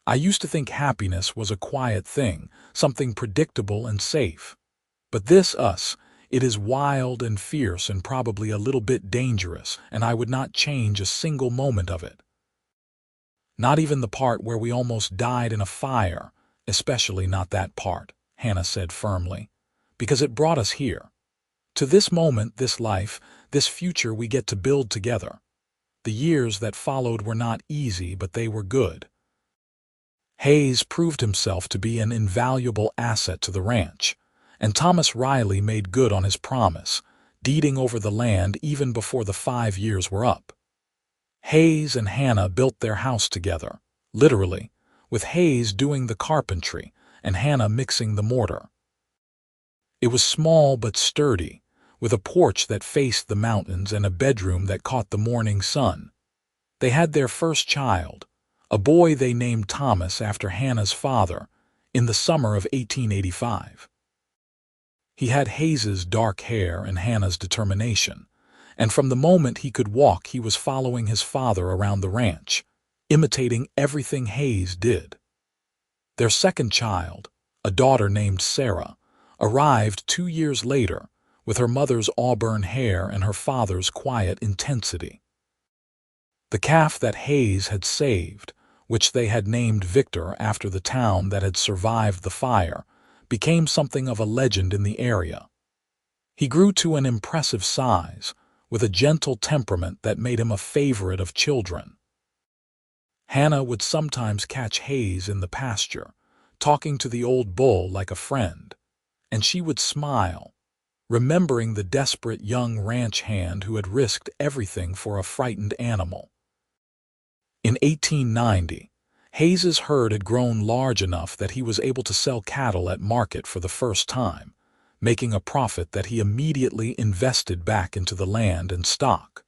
"I used to think happiness was a quiet thing, something predictable and safe. But it is wild and fierce and probably a little bit dangerous, and I would not change a single moment of it. Not even the part where we almost died in a fire, especially not that part," Hannah said firmly, "because it brought us here. To this moment, this life, this future we get to build together. The years that followed were not easy, but they were good." Hayes proved himself to be an invaluable asset to the ranch, and Thomas Riley made good on his promise, deeding over the land even before the 5 years were up. Hayes and Hannah built their house together, literally, with Hayes doing the carpentry and Hannah mixing the mortar. It was small but sturdy, with a porch that faced the mountains and a bedroom that caught the morning sun. They had their first child, a boy they named Thomas after Hannah's father, in the summer of 1885. He had Hayes's dark hair and Hannah's determination, and from the moment he could walk he was following his father around the ranch, imitating everything Hayes did. Their second child, a daughter named Sarah, arrived 2 years later, with her mother's auburn hair and her father's quiet intensity. The calf that Hayes had saved, which they had named Victor after the town that had survived the fire, became something of a legend in the area. He grew to an impressive size, with a gentle temperament that made him a favorite of children. Hannah would sometimes catch Hayes in the pasture, talking to the old bull like a friend, and she would smile, remembering the desperate young ranch hand who had risked everything for a frightened animal. In 1890, Hayes's herd had grown large enough that he was able to sell cattle at market for the first time, making a profit that he immediately invested back into the land and stock.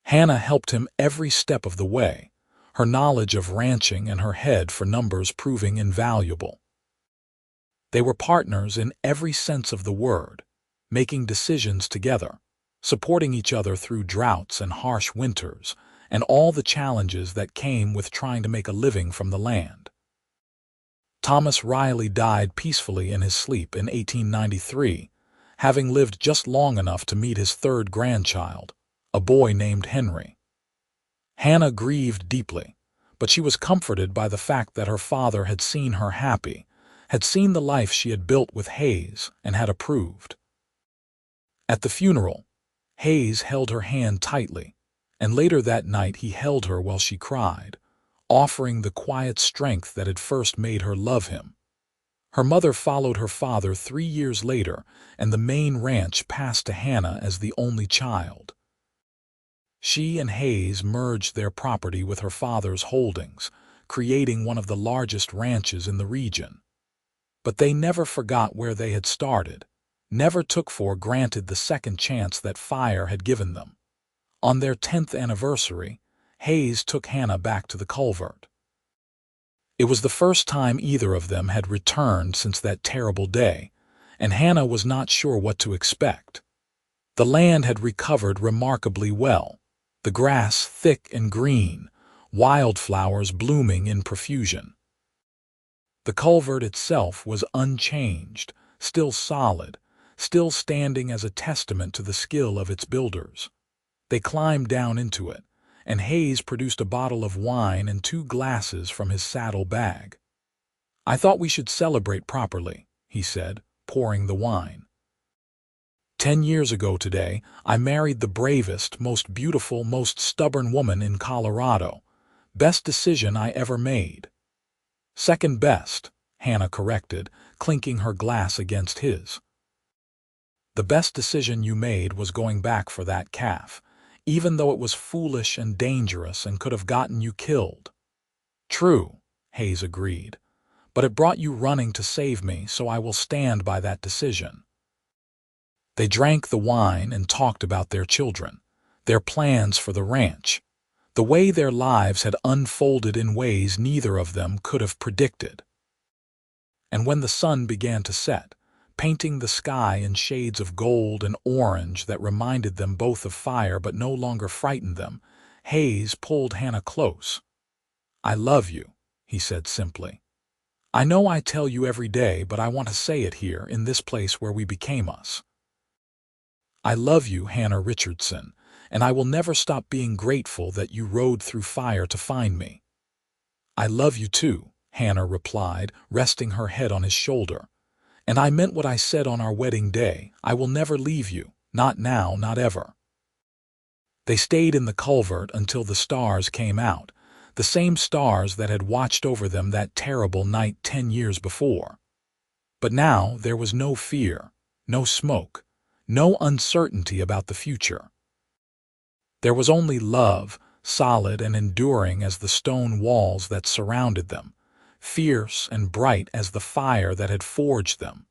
Hannah helped him every step of the way, her knowledge of ranching and her head for numbers proving invaluable. They were partners in every sense of the word, making decisions together, supporting each other through droughts and harsh winters, and all the challenges that came with trying to make a living from the land. Thomas Riley died peacefully in his sleep in 1893, having lived just long enough to meet his third grandchild, a boy named Henry. Hannah grieved deeply, but she was comforted by the fact that her father had seen her happy, had seen the life she had built with Hayes, and had approved. At the funeral, Hayes held her hand tightly, and later that night he held her while she cried, offering the quiet strength that had first made her love him. Her mother followed her father 3 years later, and the main ranch passed to Hannah as the only child. She and Hayes merged their property with her father's holdings, creating one of the largest ranches in the region. But they never forgot where they had started, never took for granted the second chance that fire had given them. On their 10th anniversary, Hayes took Hannah back to the culvert. It was the first time either of them had returned since that terrible day, and Hannah was not sure what to expect. The land had recovered remarkably well, the grass thick and green, wildflowers blooming in profusion. The culvert itself was unchanged, still solid, still standing as a testament to the skill of its builders. They climbed down into it, and Hayes produced a bottle of wine and 2 glasses from his saddle bag. "I thought we should celebrate properly," he said, pouring the wine. 10 years ago today, I married the bravest, most beautiful, most stubborn woman in Colorado. Best decision I ever made." "Second best," Hannah corrected, clinking her glass against his. "The best decision you made was going back for that calf, even though it was foolish and dangerous and could have gotten you killed." "True," Hayes agreed, "but it brought you running to save me, so I will stand by that decision." They drank the wine and talked about their children, their plans for the ranch, the way their lives had unfolded in ways neither of them could have predicted. And when the sun began to set, painting the sky in shades of gold and orange that reminded them both of fire but no longer frightened them, Hayes pulled Hannah close. "I love you," he said simply. "I know I tell you every day, but I want to say it here in this place where we became us. I love you, Hannah Richardson, and I will never stop being grateful that you rode through fire to find me." "I love you too," Hannah replied, resting her head on his shoulder. "And I meant what I said on our wedding day. I will never leave you, not now, not ever." They stayed in the culvert until the stars came out, the same stars that had watched over them that terrible night 10 years before. But now there was no fear, no smoke, no uncertainty about the future. There was only love, solid and enduring as the stone walls that surrounded them, fierce and bright as the fire that had forged them.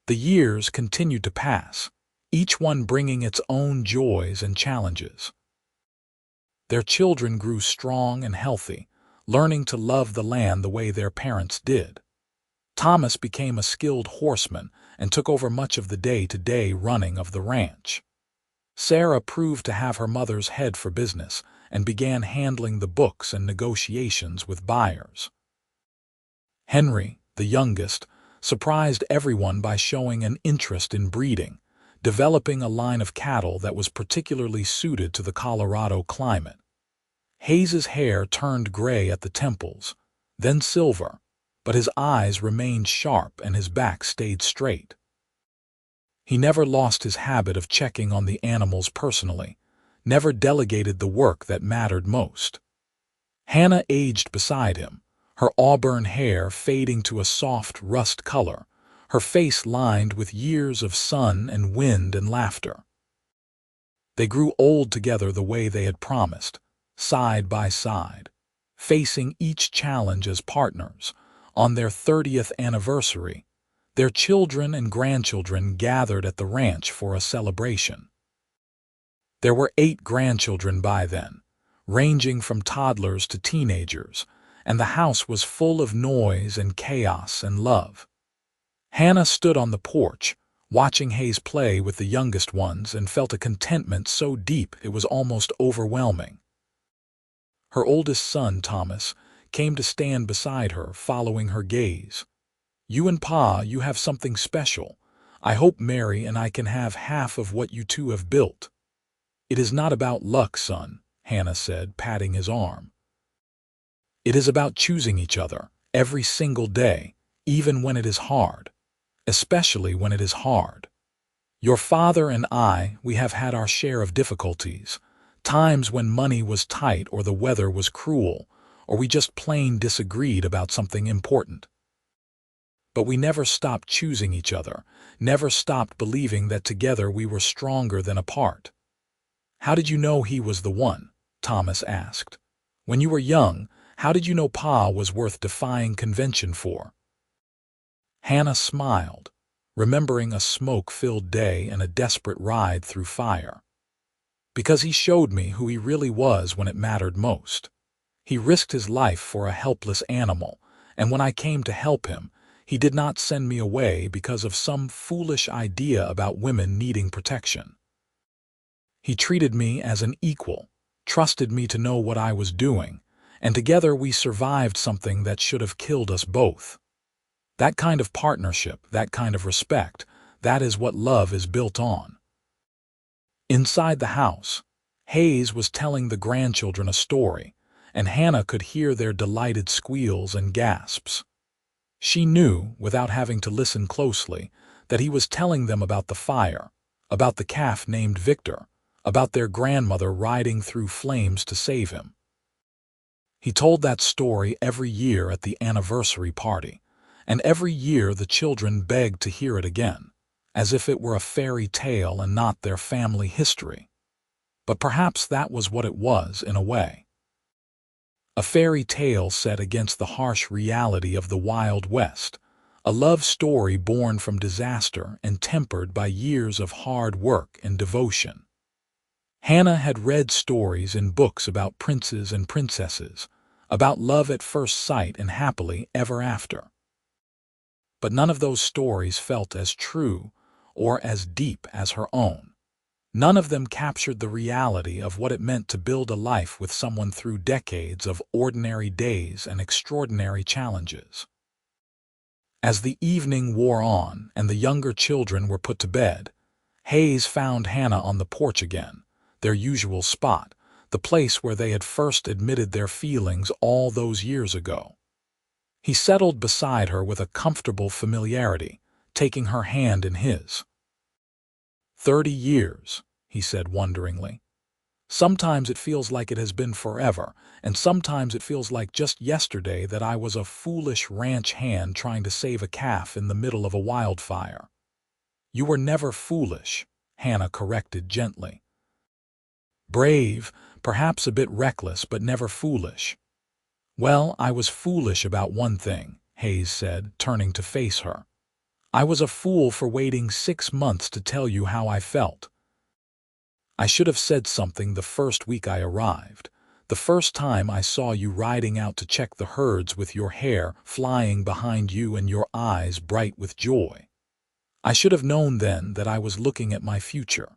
The years continued to pass, each one bringing its own joys and challenges. Their children grew strong and healthy, learning to love the land the way their parents did. Thomas became a skilled horseman and took over much of the day-to-day running of the ranch. Sarah proved to have her mother's head for business and began handling the books and negotiations with buyers. Henry, the youngest, surprised everyone by showing an interest in breeding, developing a line of cattle that was particularly suited to the Colorado climate. Hayes's hair turned gray at the temples, then silver, but his eyes remained sharp and his back stayed straight. He never lost his habit of checking on the animals personally, never delegated the work that mattered most. Hannah aged beside him, her auburn hair fading to a soft rust color, her face lined with years of sun and wind and laughter. They grew old together the way they had promised, side by side, facing each challenge as partners. On their 30th anniversary, their children and grandchildren gathered at the ranch for a celebration. There were 8 grandchildren by then, ranging from toddlers to teenagers, and the house was full of noise and chaos and love. Hannah stood on the porch, watching Hayes play with the youngest ones, and felt a contentment so deep it was almost overwhelming. Her oldest son, Thomas, came to stand beside her, following her gaze. "You and Pa, you have something special. I hope Mary and I can have half of what you two have built." "It is not about luck, son," Hannah said, patting his arm. "It is about choosing each other every single day, even when it is hard. Especially when it is hard. Your father and I, we have had our share of difficulties, times when money was tight or the weather was cruel, or we just plain disagreed about something important. But we never stopped choosing each other, never stopped believing that together we were stronger than apart." "How did you know he was the one?" Thomas asked. "When you were young, how did you know Pa was worth defying convention for?" Hannah smiled, remembering a smoke-filled day and a desperate ride through fire. "Because he showed me who he really was when it mattered most. He risked his life for a helpless animal, and when I came to help him, he did not send me away because of some foolish idea about women needing protection. He treated me as an equal, trusted me to know what I was doing, and together we survived something that should have killed us both. That kind of partnership, that kind of respect, that is what love is built on." Inside the house, Hayes was telling the grandchildren a story, and Hannah could hear their delighted squeals and gasps. She knew, without having to listen closely, that he was telling them about the fire, about the calf named Victor, about their grandmother riding through flames to save him. He told that story every year at the anniversary party, and every year the children begged to hear it again, as if it were a fairy tale and not their family history. But perhaps that was what it was in a way. A fairy tale set against the harsh reality of the Wild West, a love story born from disaster and tempered by years of hard work and devotion. Hannah had read stories in books about princes and princesses, about love at first sight and happily ever after. But none of those stories felt as true or as deep as her own. None of them captured the reality of what it meant to build a life with someone through decades of ordinary days and extraordinary challenges. As the evening wore on and the younger children were put to bed, Hayes found Hannah on the porch again, their usual spot, the place where they had first admitted their feelings all those years ago. He settled beside her with a comfortable familiarity, taking her hand in his. 30 years, he said wonderingly. Sometimes it feels like it has been forever, and sometimes it feels like just yesterday that I was a foolish ranch hand trying to save a calf in the middle of a wildfire. You were never foolish, Hannah corrected gently. Brave, perhaps a bit reckless, but never foolish. Well, I was foolish about one thing, Hayes said, turning to face her. I was a fool for waiting 6 months to tell you how I felt. I should have said something the first week I arrived, the first time I saw you riding out to check the herds with your hair flying behind you and your eyes bright with joy. I should have known then that I was looking at my future.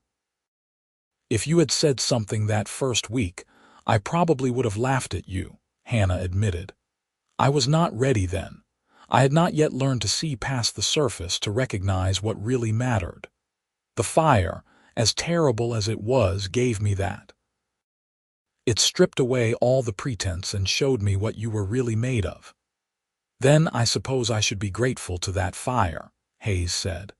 If you had said something that first week, I probably would have laughed at you, Hannah admitted. I was not ready then. I had not yet learned to see past the surface to recognize what really mattered. The fire, as terrible as it was, gave me that. It stripped away all the pretense and showed me what you were really made of. Then I suppose I should be grateful to that fire, Hayes said.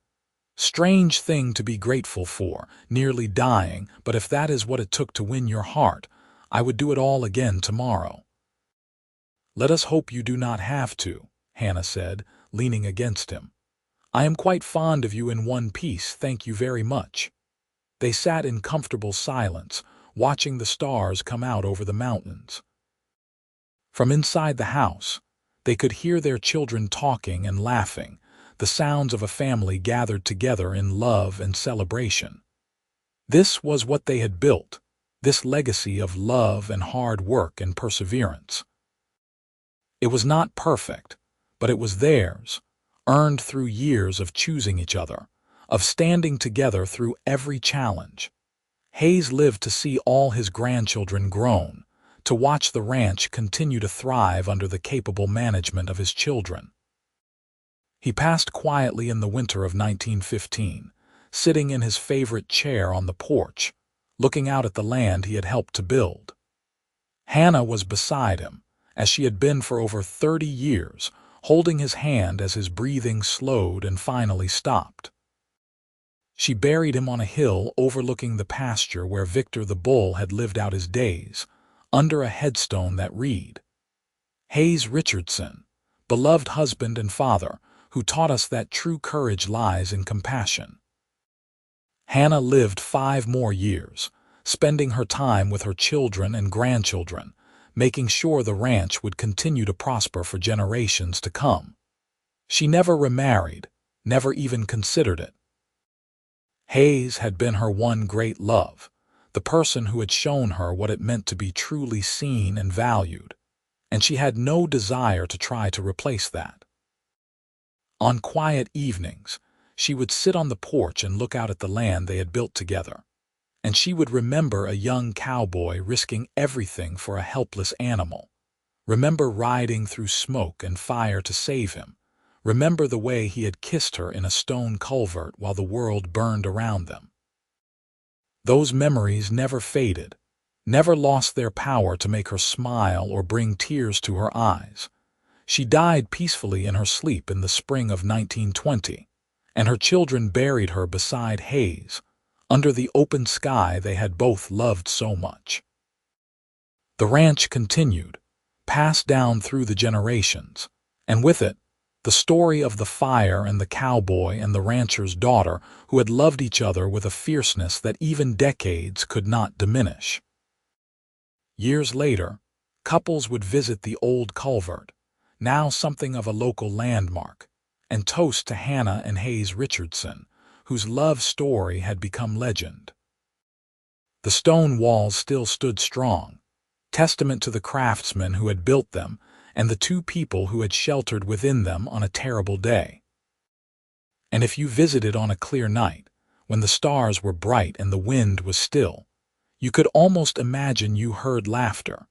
Strange thing to be grateful for, nearly dying, but if that is what it took to win your heart, I would do it all again tomorrow. Let us hope you do not have to, Hannah said, leaning against him. I am quite fond of you in one piece, thank you very much." They sat in comfortable silence, watching the stars come out over the mountains. From inside the house, they could hear their children talking and laughing, the sounds of a family gathered together in love and celebration. This was what they had built, this legacy of love and hard work and perseverance. It was not perfect, but it was theirs, earned through years of choosing each other, of standing together through every challenge. Hayes lived to see all his grandchildren grown, to watch the ranch continue to thrive under the capable management of his children. He passed quietly in the winter of 1915, sitting in his favorite chair on the porch, looking out at the land he had helped to build. Hannah was beside him, as she had been for over 30 years, holding his hand as his breathing slowed and finally stopped. She buried him on a hill overlooking the pasture where Victor the bull had lived out his days, under a headstone that read, "Hayes Richardson, beloved husband and father, who taught us that true courage lies in compassion." Hannah lived 5 more years, spending her time with her children and grandchildren, making sure the ranch would continue to prosper for generations to come. She never remarried, never even considered it. Hayes had been her one great love, the person who had shown her what it meant to be truly seen and valued, and she had no desire to try to replace that. On quiet evenings, she would sit on the porch and look out at the land they had built together, and she would remember a young cowboy risking everything for a helpless animal, remember riding through smoke and fire to save him, remember the way he had kissed her in a stone culvert while the world burned around them. Those memories never faded, never lost their power to make her smile or bring tears to her eyes. She died peacefully in her sleep in the spring of 1920, and her children buried her beside Hayes, under the open sky they had both loved so much. The ranch continued, passed down through the generations, and with it, the story of the fire and the cowboy and the rancher's daughter who had loved each other with a fierceness that even decades could not diminish. Years later, couples would visit the old culvert, now something of a local landmark, and toast to Hannah and Hayes Richardson, whose love story had become legend. The stone walls still stood strong, testament to the craftsmen who had built them and the 2 people who had sheltered within them on a terrible day. And if you visited on a clear night, when the stars were bright and the wind was still, you could almost imagine you heard laughter,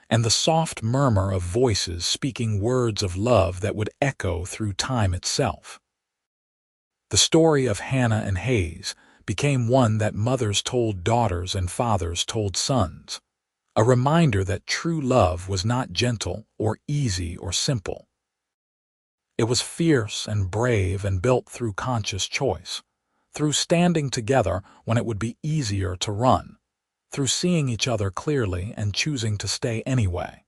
and the soft murmur of voices speaking words of love that would echo through time itself. The story of Hannah and Hayes became one that mothers told daughters and fathers told sons, a reminder that true love was not gentle or easy or simple. It was fierce and brave and built through conscious choice, through standing together when it would be easier to run, through seeing each other clearly and choosing to stay anyway.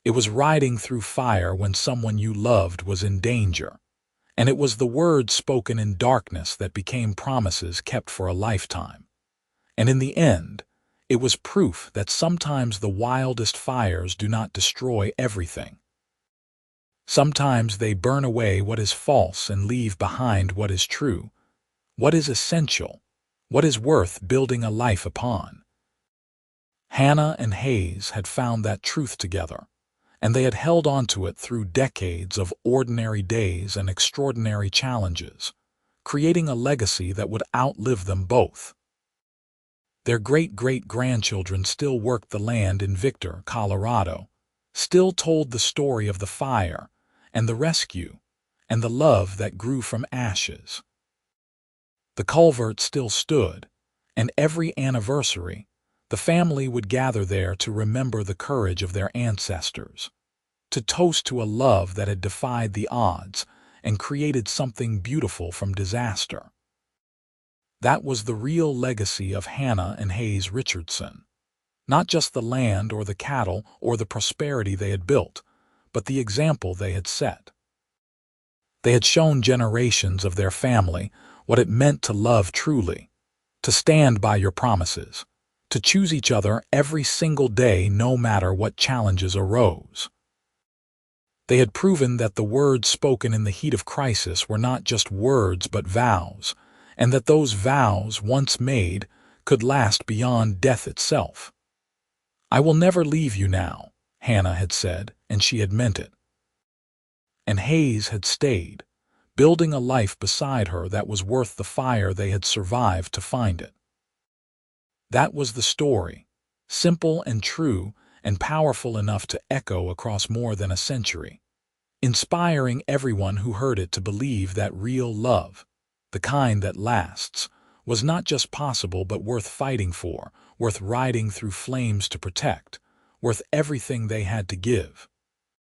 It was riding through fire when someone you loved was in danger, and it was the words spoken in darkness that became promises kept for a lifetime. And in the end, it was proof that sometimes the wildest fires do not destroy everything. Sometimes they burn away what is false and leave behind what is true, what is essential, what is worth building a life upon. Hannah and Hayes had found that truth together, and they had held on to it through decades of ordinary days and extraordinary challenges, creating a legacy that would outlive them both. Their great-great-grandchildren still worked the land in Victor, Colorado, still told the story of the fire and the rescue and the love that grew from ashes. The culvert still stood, and every anniversary, the family would gather there to remember the courage of their ancestors, to toast to a love that had defied the odds and created something beautiful from disaster. That was the real legacy of Hannah and Hayes Richardson. Not just the land or the cattle or the prosperity they had built, but the example they had set. They had shown generations of their family what it meant to love truly, to stand by your promises, to choose each other every single day no matter what challenges arose. They had proven that the words spoken in the heat of crisis were not just words but vows, and that those vows, once made, could last beyond death itself. "I will never leave you now," Hannah had said, and she had meant it. And Hayes had stayed, building a life beside her that was worth the fire they had survived to find it. That was the story, simple and true and powerful enough to echo across more than a century, inspiring everyone who heard it to believe that real love, the kind that lasts, was not just possible but worth fighting for, worth riding through flames to protect, worth everything they had to give.